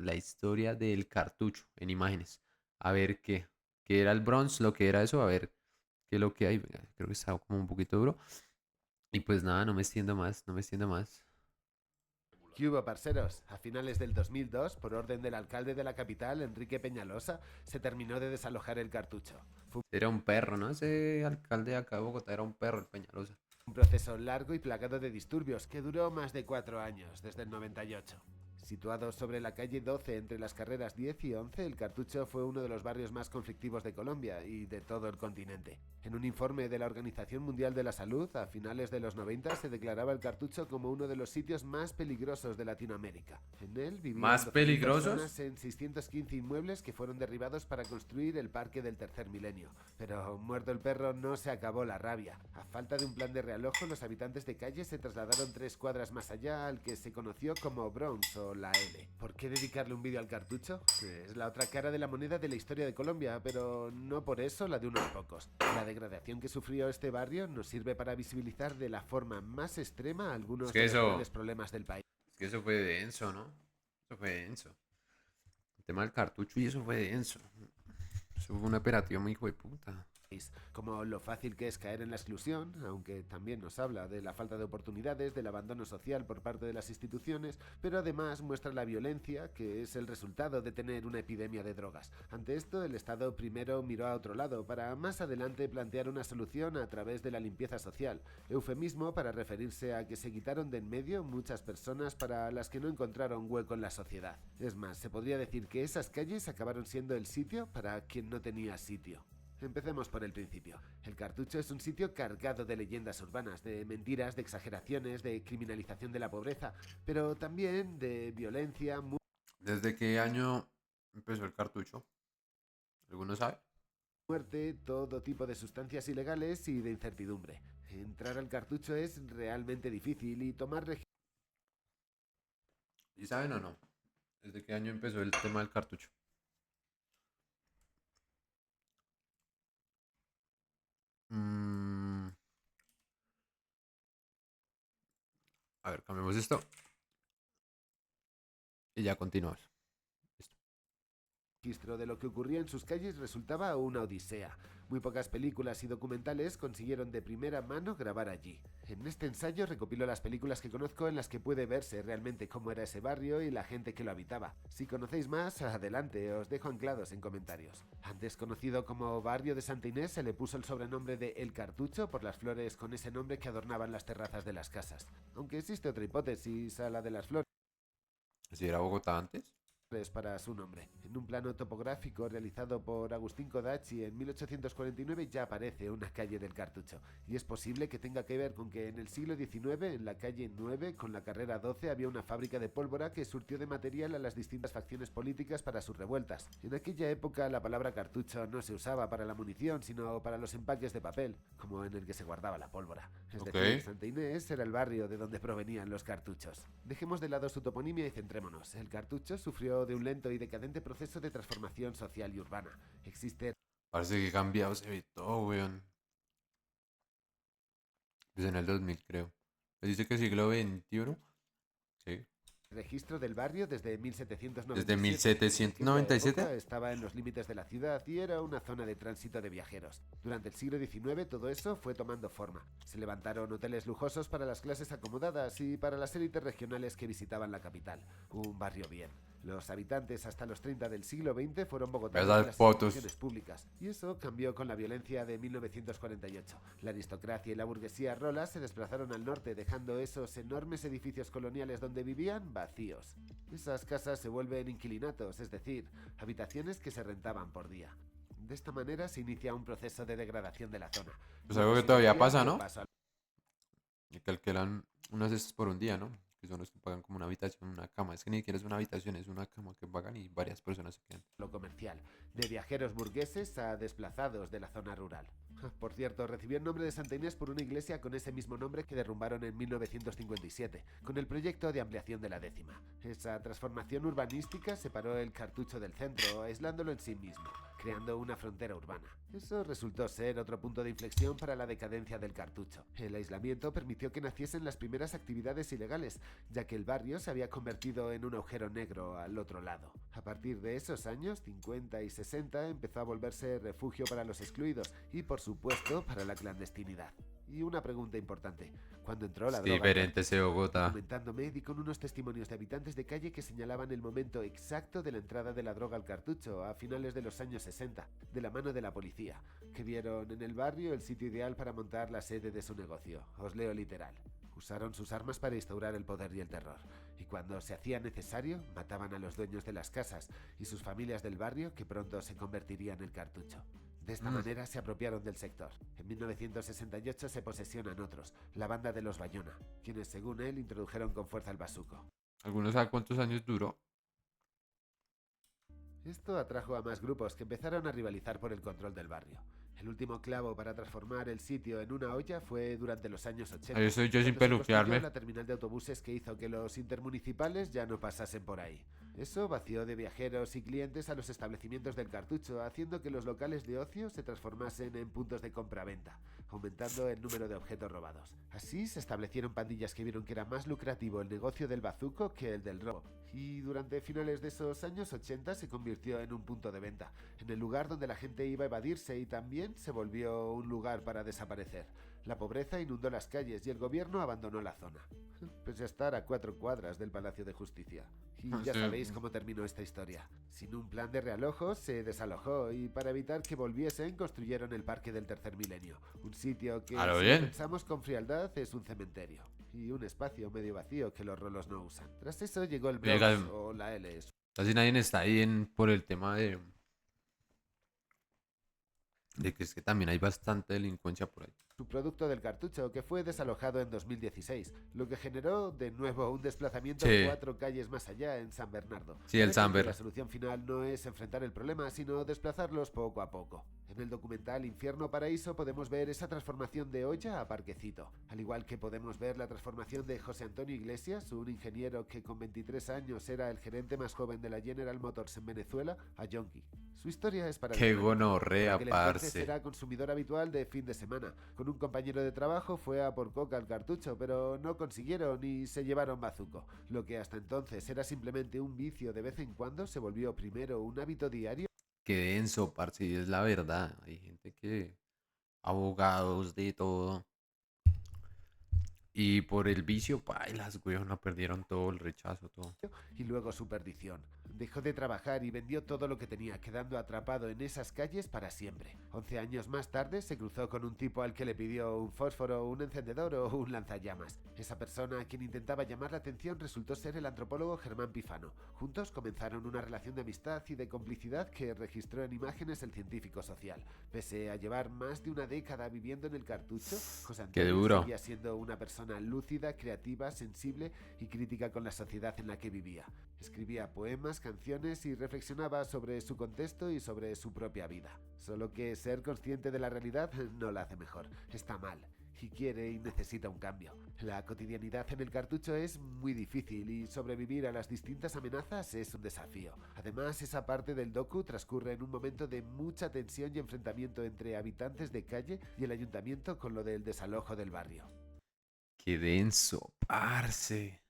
la historia del cartucho en imágenes. A ver qué era el bronze, lo que era eso, a ver qué es lo que hay. Venga, creo que está como un poquito duro. Y pues nada, no me extiendo más, no me extiendo más. ¿Qué hubo, parceros? A finales del 2002, por orden del alcalde de la capital, Enrique Peñalosa, se terminó de desalojar el cartucho. Fue Era un perro, ¿no? Ese alcalde de acá de Bogotá era un perro, el Peñalosa. un proceso largo y plagado de disturbios que duró más de 4 años, desde el 98. Situado sobre la calle 12 entre las carreras 10 y 11, el Cartucho fue uno de los barrios más conflictivos de Colombia y de todo el continente. En un informe de la Organización Mundial de la Salud, a finales de los 90 se declaraba el Cartucho como uno de los sitios más peligrosos de Latinoamérica. En él vivían ¿Más 12.000 peligrosos? personas en 615 inmuebles que fueron derribados para construir el Parque del Tercer Milenio. Pero muerto el perro no se acabó la rabia. A falta de un plan de realojo, los habitantes de calle se trasladaron 3 cuadras más allá al que se conoció como Bronx o la L. ¿Por qué dedicarle un vídeo al cartucho? Es la otra cara de la moneda de la historia de Colombia, pero no por eso la de unos pocos. La degradación que sufrió este barrio nos sirve para visibilizar de la forma más extrema Es algunos que de los eso, grandes problemas del país. es que eso fue denso, ¿no? Eso fue denso. El tema del cartucho y eso fue denso. Eso fue un operativo muy hijo de puta. Como lo fácil que es caer en la exclusión, aunque también nos habla de la falta de oportunidades, del abandono social por parte de las instituciones, pero además muestra la violencia que es el resultado de tener una epidemia de drogas. Ante esto, el Estado primero miró a otro lado para más adelante plantear una solución a través de la limpieza social, eufemismo para referirse a que se quitaron de en medio muchas personas para las que no encontraron hueco en la sociedad. Es más, se podría decir que esas calles acabaron siendo el sitio para quien no tenía sitio. Empecemos por el principio. El Cartucho es un sitio cargado de leyendas urbanas, de mentiras, de exageraciones, de criminalización de la pobreza, pero también de violencia, ¿Desde qué año empezó el cartucho? ¿Alguno sabe? muerte, todo tipo de sustancias ilegales y de incertidumbre. Entrar al Cartucho es realmente difícil y tomar ¿Y saben o no? ¿Desde qué año empezó el tema del cartucho? Mm, a ver, cambiemos esto y ya continuamos. Listo. registro de lo que ocurría en sus calles resultaba una odisea. Muy pocas películas y documentales consiguieron de primera mano grabar allí. En este ensayo recopilo las películas que conozco en las que puede verse realmente cómo era ese barrio y la gente que lo habitaba. Si conocéis más, adelante, os dejo anclados en comentarios. Antes conocido como Barrio de Santa Inés, se le puso el sobrenombre de El Cartucho por las flores con ese nombre que adornaban las terrazas de las casas. Aunque existe otra hipótesis a la de las flores ¿Si era Bogotá antes? para su nombre. En un plano topográfico realizado por Agustín Codacci en 1849 ya aparece una calle del Cartucho, y es posible que tenga que ver con que en el siglo XIX, en la calle 9, con la carrera 12, había una fábrica de pólvora que surtió de material a las distintas facciones políticas para sus revueltas. En aquella época la palabra cartucho no se usaba para la munición, sino para los empaques de papel, como en el que se guardaba la pólvora. Es Ok. decir, Santa Inés era el barrio de donde provenían los cartuchos. Dejemos de lado su toponimia y centrémonos. El Cartucho sufrió de un lento y decadente proceso de transformación social y urbana. Existe Parece que cambiado se ve todo, weón. Desde en el 2000, creo. ¿Me dice que siglo XXI? Sí. registro del barrio desde Desde 1797. En aquella 1797. época estaba en los límites de la ciudad y era una zona de tránsito de viajeros. Durante el siglo XIX todo eso fue tomando forma. Se levantaron hoteles lujosos para las clases acomodadas y para las élites regionales que visitaban la capital. Un barrio bien. Los habitantes hasta los 30 del siglo XX fueron bogotanos de Esas las fotos. instituciones públicas, y eso cambió con la violencia de 1948. La aristocracia y la burguesía rola se desplazaron al norte, dejando esos enormes edificios coloniales donde vivían vacíos. Esas casas se vuelven inquilinatos, es decir, habitaciones que se rentaban por día. De esta manera se inicia un proceso de degradación de la zona. Pues Lo algo que que todavía significa pasa, el ¿no? paso a Y que alquilan unas veces por un día, ¿no? Que son los que pagan como una habitación, una cama. Es que ni siquiera es una habitación, es una cama que pagan y varias personas se quedan. lo comercial, de viajeros burgueses a desplazados de la zona rural. Por cierto, recibió el nombre de Santa Inés por una iglesia con ese mismo nombre que derrumbaron en 1957, con el proyecto de ampliación de la décima. Esa transformación urbanística separó el Cartucho del centro, aislándolo en sí mismo, creando una frontera urbana. Eso resultó ser otro punto de inflexión para la decadencia del Cartucho. El aislamiento permitió que naciesen las primeras actividades ilegales, ya que el barrio se había convertido en un agujero negro al otro lado. A partir de esos años, 50 y 60, empezó a volverse refugio para los excluidos y, por supuesto, para la clandestinidad. Y una pregunta importante: ¿cuándo entró la Es droga al diferente ese Cartucho? Bogotá. Documentándome, di con unos testimonios de habitantes de calle que señalaban el momento exacto de la entrada de la droga al Cartucho, a finales de los años 60, de la mano de la policía, que vieron en el barrio el sitio ideal para montar la sede de su negocio. Os leo literal. Usaron sus armas para instaurar el poder y el terror, y cuando se hacía necesario, mataban a los dueños de las casas y sus familias del barrio, que pronto se convertirían en el Cartucho. De esta Mm. manera se apropiaron del sector. En 1968 se posesionan otros, la banda de los Bayona, quienes según él introdujeron con fuerza el bazuco. ¿Algunos saben cuántos años duró? Esto atrajo a más grupos que empezaron a rivalizar por el control del barrio. El último clavo para transformar el sitio en una olla fue durante los años Ahí 80, estoy yo sin cuando se construyó peluquearme. la terminal de autobuses que hizo que los intermunicipales ya no pasasen por ahí. Eso vació de viajeros y clientes a los establecimientos del Cartucho, haciendo que los locales de ocio se transformasen en puntos de compra-venta, aumentando el número de objetos robados. Así se establecieron pandillas que vieron que era más lucrativo el negocio del bazuco que el del robo, y durante finales de esos años 80 se convirtió en un punto de venta, en el lugar donde la gente iba a evadirse, y también se volvió un lugar para desaparecer. La pobreza inundó las calles y el gobierno abandonó la zona, pese a estar a 4 cuadras del Palacio de Justicia. Y ya Sí. sabéis cómo terminó esta historia. Sin un plan de realojo, se desalojó, y para evitar que volviesen construyeron el Parque del Tercer Milenio, un sitio que, A lo si lo bien. pensamos con frialdad, es un cementerio y un espacio medio vacío que los rolos no usan. Tras eso llegó el Bronx, Oiga, o la L. casi nadie está ahí por el tema de que es que también hay bastante delincuencia por ahí. Subproducto del Cartucho, que fue desalojado en 2016, lo que generó de nuevo un desplazamiento Sí, 4 calles más allá, en San Bernardo. sí, el Parece que Samber. la solución final no es enfrentar el problema, sino desplazarlos poco a poco. En el documental Infierno Paraíso podemos ver esa transformación de olla a parquecito, al igual que podemos ver la transformación de José Antonio Iglesias, un ingeniero que con 23 años era el gerente más joven de la General Motors en Venezuela, a Yonki. Su historia es Qué paradigmática. Por gonorrea, aquel entonces parce. era consumidor habitual de fin de semana. Con un compañero de trabajo fue a por coca al Cartucho, pero no consiguieron y se llevaron bazuco. Lo que hasta entonces era simplemente un vicio de vez en cuando se volvió primero un hábito diario. Qué denso, parce, y es la verdad. Hay gente que, abogados de todo. Y por el vicio, pailas, güey, no perdieron todo el rechazo, todo. Y luego su perdición. Dejó de trabajar y vendió todo lo que tenía, quedando atrapado en esas calles para siempre. 11 años más tarde se cruzó con un tipo al que le pidió un fósforo, un encendedor o un lanzallamas. Esa persona a quien intentaba llamar la atención resultó ser el antropólogo Germán Pifano. Juntos comenzaron una relación de amistad y de complicidad que registró en imágenes el científico social. Pese a llevar más de una década viviendo en el Cartucho, José Qué Antonio duro. seguía siendo una persona lúcida, creativa, sensible y crítica con la sociedad en la que vivía. Escribía poemas, canciones y reflexionaba sobre su contexto y sobre su propia vida. Solo que ser consciente de la realidad no la hace mejor. Está mal y quiere y necesita un cambio. La cotidianidad en el Cartucho es muy difícil y sobrevivir a las distintas amenazas es un desafío. Además, esa parte del docu transcurre en un momento de mucha tensión y enfrentamiento entre habitantes de calle y el ayuntamiento con lo del desalojo del barrio. Qué denso, parce.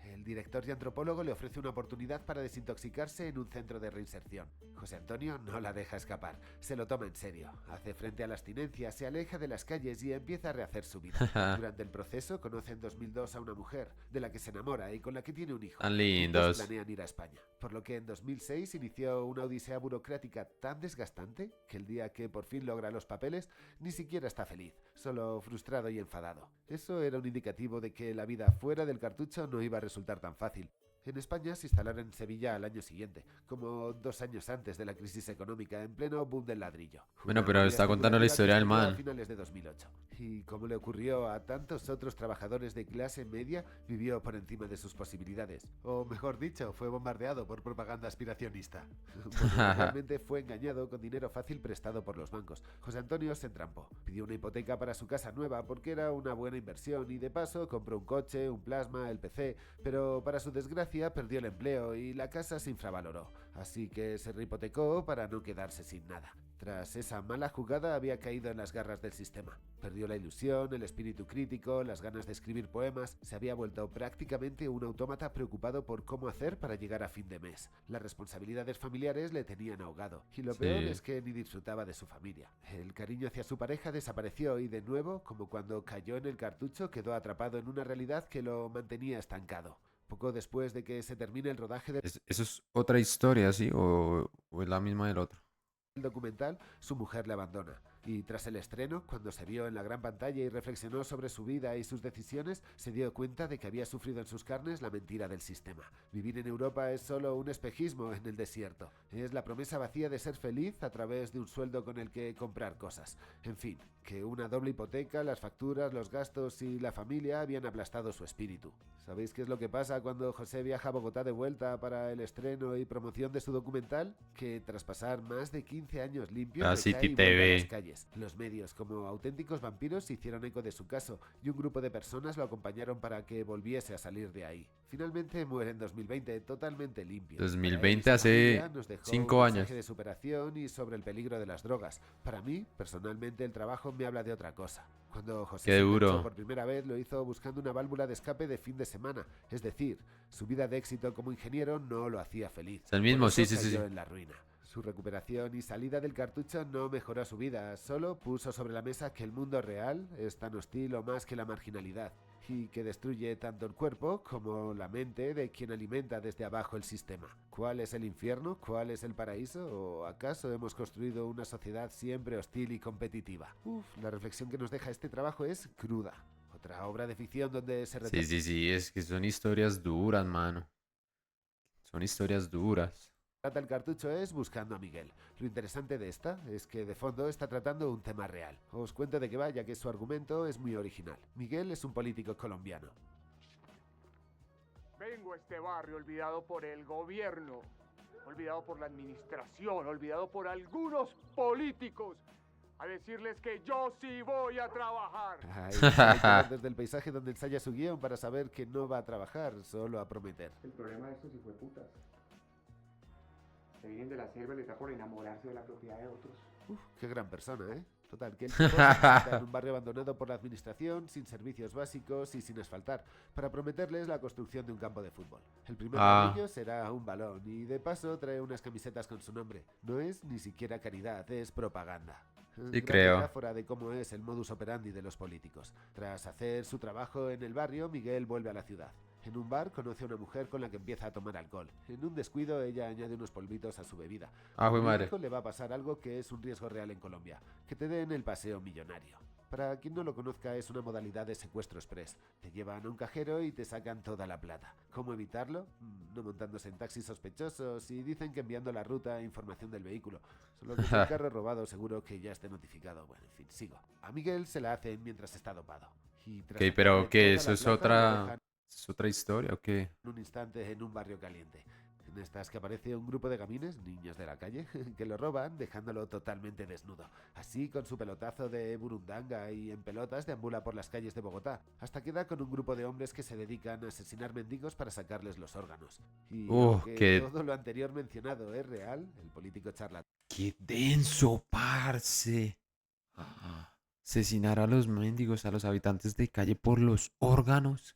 El director y antropólogo le ofrece una oportunidad para desintoxicarse en un centro de reinserción. José Antonio no la deja escapar, se lo toma en serio, hace frente a la abstinencia, se aleja de las calles y empieza a rehacer su vida. Durante el proceso conoce en 2002 a una mujer, de la que se enamora y con la que tiene un hijo. Tan Juntos lindos. planean ir a España, por lo que en 2006 inició una odisea burocrática tan desgastante que el día que por fin logra los papeles ni siquiera está feliz, solo frustrado y enfadado. Eso era un indicativo de que la vida fuera del Cartucho no iba a resultar tan fácil. En España se instalaron en Sevilla al año siguiente, como 2 años antes de la crisis económica en pleno boom del ladrillo. Bueno, Una pero movida está contando la especulativa que historia del estalló a man. finales de 2008. Y como le ocurrió a tantos otros trabajadores de clase media, vivió por encima de sus posibilidades. O mejor dicho, fue bombardeado por propaganda aspiracionista. Bueno, realmente fue engañado con dinero fácil prestado por los bancos. José Antonio se entrampó. Pidió una hipoteca para su casa nueva porque era una buena inversión y de paso compró un coche, un plasma, el PC, pero para su desgracia perdió el empleo y la casa se infravaloró. Así que se rehipotecó para no quedarse sin nada. Tras esa mala jugada había caído en las garras del sistema. Perdió la ilusión, el espíritu crítico, las ganas de escribir poemas. Se había vuelto prácticamente un autómata preocupado por cómo hacer para llegar a fin de mes. Las responsabilidades familiares le tenían ahogado. Y lo peor Sí. es que ni disfrutaba de su familia. El cariño hacia su pareja desapareció y de nuevo, como cuando cayó en el cartucho, quedó atrapado en una realidad que lo mantenía estancado. Poco después de que se termine el rodaje del ¿Eso es otra historia, sí? ¿O es la misma del otro? documental, su mujer le abandona. Y tras el estreno, cuando se vio en la gran pantalla y reflexionó sobre su vida y sus decisiones, se dio cuenta de que había sufrido en sus carnes la mentira del sistema. Vivir en Europa es solo un espejismo en el desierto. Es la promesa vacía de ser feliz a través de un sueldo con el que comprar cosas. En fin, que una doble hipoteca, las facturas, los gastos y la familia habían aplastado su espíritu. ¿Sabéis qué es lo que pasa cuando José viaja a Bogotá de vuelta para el estreno y promoción de su documental? Que tras pasar más de 15 años limpios La recae City y vuelve a las TV. calles. Los medios, como auténticos vampiros, se hicieron eco de su caso y un grupo de personas lo acompañaron para que volviese a salir de ahí. Finalmente muere en 2020 totalmente limpio. Para él y 2020 su familia hace nos dejó un 5 mensaje años. de superación y sobre el peligro de las drogas. Para mí, personalmente, el trabajo me habla de otra cosa. Cuando José Qué se enganchó duro. por primera vez, lo hizo buscando una válvula de escape de fin de semana. Es decir, su vida de éxito como ingeniero no lo hacía feliz. Es el Por mismo, sí, eso sí, sí, cayó sí. en la ruina. Su recuperación y salida del cartucho no mejoró su vida, solo puso sobre la mesa que el mundo real es tan hostil o más que la marginalidad, y que destruye tanto el cuerpo como la mente de quien alimenta desde abajo el sistema. ¿Cuál es el infierno? ¿Cuál es el paraíso? ¿O acaso hemos construido una sociedad siempre hostil y competitiva? La reflexión que nos deja este trabajo es cruda. Otra obra de ficción donde se Sí, sí, sí, es que son historias duras, mano. Son historias duras. trata el cartucho es Buscando a Miguel. Lo interesante de esta es que de fondo está tratando un tema real. Os cuento de qué va, ya que su argumento es muy original. Miguel es un político colombiano. Vengo a este barrio olvidado por el gobierno, olvidado por la administración, olvidado por algunos políticos, a decirles que yo sí voy a trabajar. Hay que ver desde el paisaje donde ensaya su guión para saber que no va a trabajar, solo a prometer. El problema de estos hijueputas, se vienen de la selva y les da por enamorarse de la propiedad de otros. Qué gran persona, ¿eh? Total, que el tipo se presenta en un barrio abandonado por la administración, sin servicios básicos y sin asfaltar, para prometerles la construcción de un campo de fútbol. El primer ladrillo será un balón y de paso trae unas camisetas con su nombre. No es ni siquiera caridad, es propaganda. Sí, Gran creo. metáfora de cómo es el modus operandi de los políticos. Tras hacer su trabajo en el barrio, Miguel vuelve a la ciudad. En un bar conoce a una mujer con la que empieza a tomar alcohol. En un descuido ella añade unos polvitos a su bebida. Ah, Como jue madre. médico le va a pasar algo que es un riesgo real en Colombia, que te den el paseo millonario. Para quien no lo conozca es una modalidad de secuestro express. Te llevan a un cajero y te sacan toda la plata. ¿Cómo evitarlo? No montándose en taxis sospechosos y dicen que enviando la ruta e información del vehículo. Solo que si el carro robado seguro que ya esté notificado. Bueno, en fin, sigo. A Miguel se la hacen mientras está dopado. Y tras Ok, pero sacarle ¿qué? toda ¿Eso la es plata, lo otra... dejan ¿Es otra historia o qué? en un instante en un barrio caliente. En estas que aparece un grupo de gamines, niños de la calle, que lo roban dejándolo totalmente desnudo. Así, con su pelotazo de burundanga y en pelotas deambula por las calles de Bogotá, hasta que da con un grupo de hombres que se dedican a asesinar mendigos para sacarles los órganos. Y aunque Qué... todo lo anterior mencionado es real, el político charlatán ¡Qué denso, parce! Asesinar a los mendigos, a los habitantes de calle por los órganos.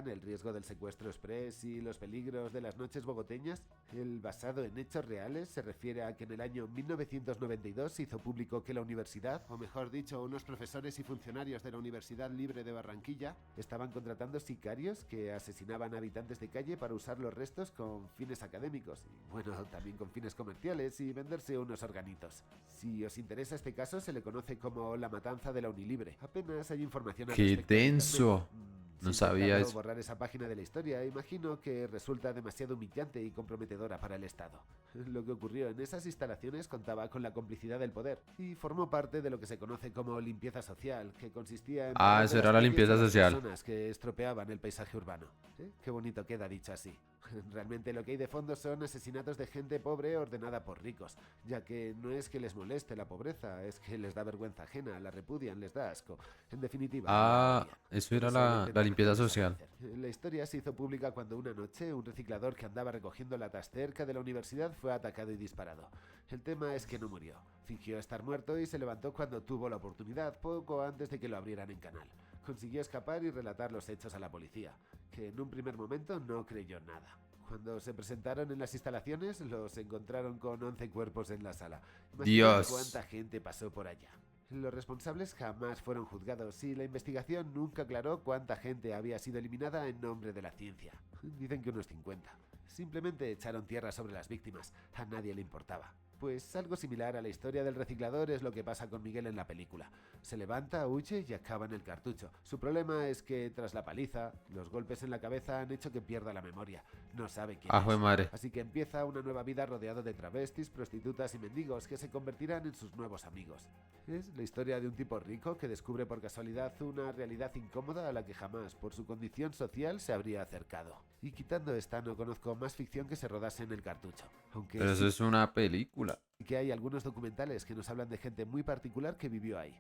el riesgo del secuestro express y los peligros de las noches bogoteñas, el basado en hechos reales se refiere a que en el año 1992 se hizo público que la universidad, o mejor dicho, unos profesores y funcionarios de la Universidad Libre de Barranquilla, estaban contratando sicarios que asesinaban a habitantes de calle para usar los restos con fines académicos y, bueno, también con fines comerciales y venderse unos organitos. Si os interesa este caso, se le conoce como la matanza de la Unilibre. Apenas hay información al ¡Qué respecto en internet. denso! No Si sabía intentado eso. borrar esa página de la historia, imagino que resulta demasiado humillante y comprometedora para el Estado. Lo que ocurrió en esas instalaciones contaba con la complicidad del poder y formó parte de lo que se conoce como limpieza social, que consistía en Ah, barrer eso de las era la calles a limpieza las social. personas que estropeaban el paisaje urbano. Qué bonito queda dicho así. Realmente lo que hay de fondo son asesinatos de gente pobre ordenada por ricos, ya que no es que les moleste la pobreza, es que les da vergüenza ajena, la repudian, les da asco. En definitiva, la Ah, odian. eso Por era eso la la intentan hacer limpieza social. desaparecer. La historia se hizo pública cuando una noche un reciclador que andaba recogiendo latas cerca de la universidad fue atacado y disparado. El tema es que no murió. Fingió estar muerto y se levantó cuando tuvo la oportunidad, poco antes de que lo abrieran en canal. Consiguió escapar y relatar los hechos a la policía, que en un primer momento no creyó nada. Cuando se presentaron en las instalaciones, los encontraron con 11 cuerpos en la sala. Imaginen Dios. cuánta gente pasó por allá. Los responsables jamás fueron juzgados y la investigación nunca aclaró cuánta gente había sido eliminada en nombre de la ciencia. Dicen que unos 50. Simplemente echaron tierra sobre las víctimas. A nadie le importaba. Pues algo similar a la historia del reciclador es lo que pasa con Miguel en la película. Se levanta, huye y acaba en el cartucho. Su problema es que tras la paliza, los golpes en la cabeza han hecho que pierda la memoria. No sabe quién Ajo de es. madre. Así que empieza una nueva vida rodeado de travestis, prostitutas y mendigos que se convertirán en sus nuevos amigos. Es la historia de un tipo rico que descubre por casualidad una realidad incómoda a la que jamás, por su condición social, se habría acercado. Y quitando esta, no conozco más ficción que se rodase en el cartucho. Aunque Pero eso sí es una película. que hay algunos documentales que nos hablan de gente muy particular que vivió ahí.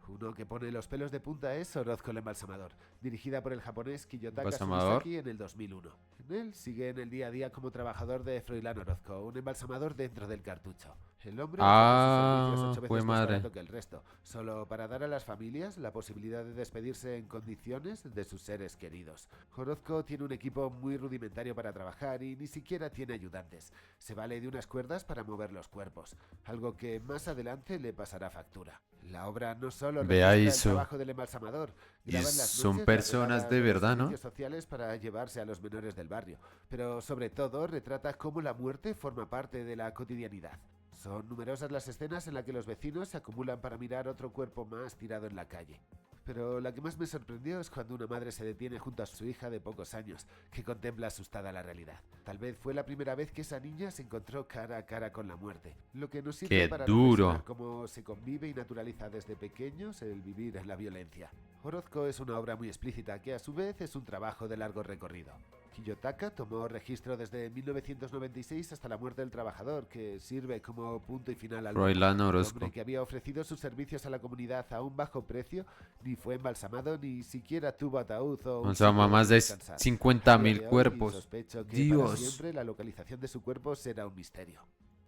Uno que pone los pelos de punta es Orozco el embalsamador, dirigida por el japonés Kiyotaka ¿Embalsamador? Tsumisaki en el 2001. En él sigue en el día a día como trabajador de Froilán Orozco, un embalsamador dentro del cartucho. El hombre ofrece sus servicios 8 Jue veces más madre. barato que el resto, solo para dar a las familias la posibilidad de despedirse en condiciones de sus seres queridos. Orozco tiene un equipo muy rudimentario para trabajar y ni siquiera tiene ayudantes. Se vale de unas cuerdas para mover los cuerpos, algo que más adelante le pasará factura. La obra no solo Vea registra el eso. trabajo del embalsamador, Y graba en las son noches las personas redadas de los verdad, ¿no? servicios sociales para llevarse a los menores del barrio, pero sobre todo retrata cómo la muerte forma parte de la cotidianidad. Son numerosas las escenas en las que los vecinos se acumulan para mirar otro cuerpo más tirado en la calle. Pero la que más me sorprendió es cuando una madre se detiene junto a su hija de pocos años, que contempla asustada la realidad. Tal vez fue la primera vez que esa niña se encontró cara a cara con la muerte, lo que nos sirve ¡Qué para duro! reflexionar cómo se convive y naturaliza desde pequeños el vivir en la violencia. Orozco es una obra muy explícita que a su vez es un trabajo de largo recorrido. Kiyotaka tomó registro desde 1996 hasta la muerte del trabajador, que sirve como punto y final al Froilán el Orozco. hombre que había ofrecido sus servicios a la comunidad a un bajo precio, ni fue embalsamado, ni siquiera tuvo ataúd o un O sea, sitio más donde de descansar. 50 A día mil de hoy, cuerpos. sospecho que para Dios. siempre la localización de su cuerpo será un misterio.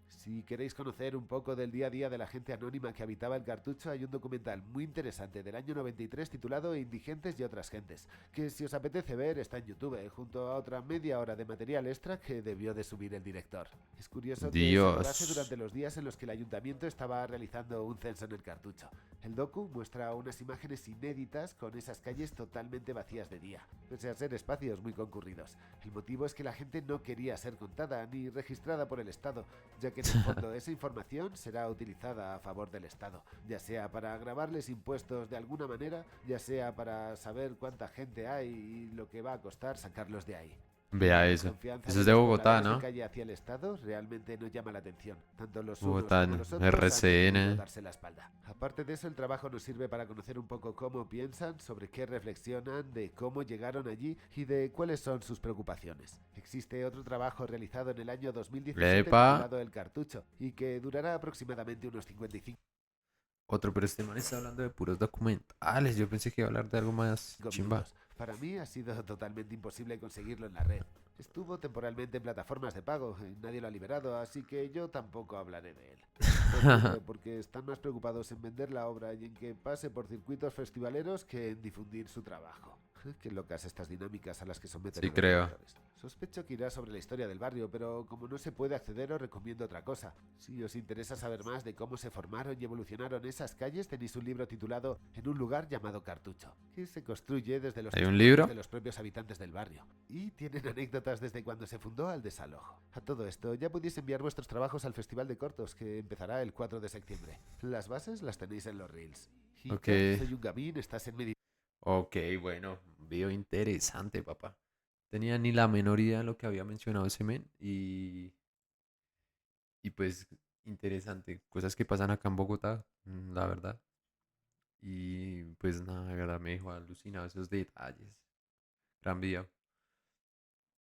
Si queréis conocer un poco del día a día de la gente anónima que habitaba el cartucho, hay un documental muy interesante del año 93 titulado Indigentes y otras gentes, que si os apetece ver está en YouTube, junto a otra media hora de material extra que debió de subir el director. Es curioso que se rodase Dios. durante los días en los que el ayuntamiento estaba realizando un censo en el cartucho. El docu muestra unas imágenes inéditas con esas calles totalmente vacías de día, pese a ser espacios muy concurridos. El motivo es que la gente no quería ser contada ni registrada por el Estado, ya que en el fondo esa información será utilizada a favor del Estado, ya sea para grabarles impuestos de alguna manera, ya sea para saber cuánta gente hay y lo que va a costar sacarlos de ahí. Vea La eso. confianza Eso de es de los Bogotá, pobladores de ¿no? calle hacia el Estado realmente no llama la atención. Tanto los unos Bogotá, como los otros han RCN. decidido darse la espalda. Aparte de eso, el trabajo nos sirve para conocer un poco cómo piensan, sobre qué reflexionan, de cómo llegaron allí y de cuáles son sus preocupaciones. Existe otro trabajo realizado en el año 2017 Epa. titulado El Cartucho y que durará aproximadamente unos 55 Otro, pero este man está hablando de puros documentales. Yo pensé que iba a hablar de algo más chimba. minutos. Para mí ha sido totalmente imposible conseguirlo en la red. Estuvo temporalmente en plataformas de pago, nadie lo ha liberado, así que yo tampoco hablaré de él. Pues porque están más preocupados en vender la obra y en que pase por circuitos festivaleros que en difundir su trabajo. Qué locas estas dinámicas a las que someten Sí, a los creo. lectores. Sospecho que irá sobre la historia del barrio, pero como no se puede acceder os recomiendo otra cosa. Si os interesa saber más de cómo se formaron y evolucionaron esas calles, tenéis un libro titulado En un lugar llamado Cartucho, que se construye desde los ¿Hay un testimonios libro? de los propios habitantes del barrio. Y tienen anécdotas desde cuando se fundó al desalojo. A todo esto, ya podéis enviar vuestros trabajos al Festival de Cortos, que empezará el 4 de septiembre. Las bases las tenéis en los Reels. Y Ok. yo soy un gamín, estás en medio. Ok, bueno. video interesante, papá. Tenía ni la menor idea de lo que había mencionado ese men y pues interesante. Cosas que pasan acá en Bogotá, la verdad. Y pues nada, de verdad me dejó alucinado esos detalles. Gran video.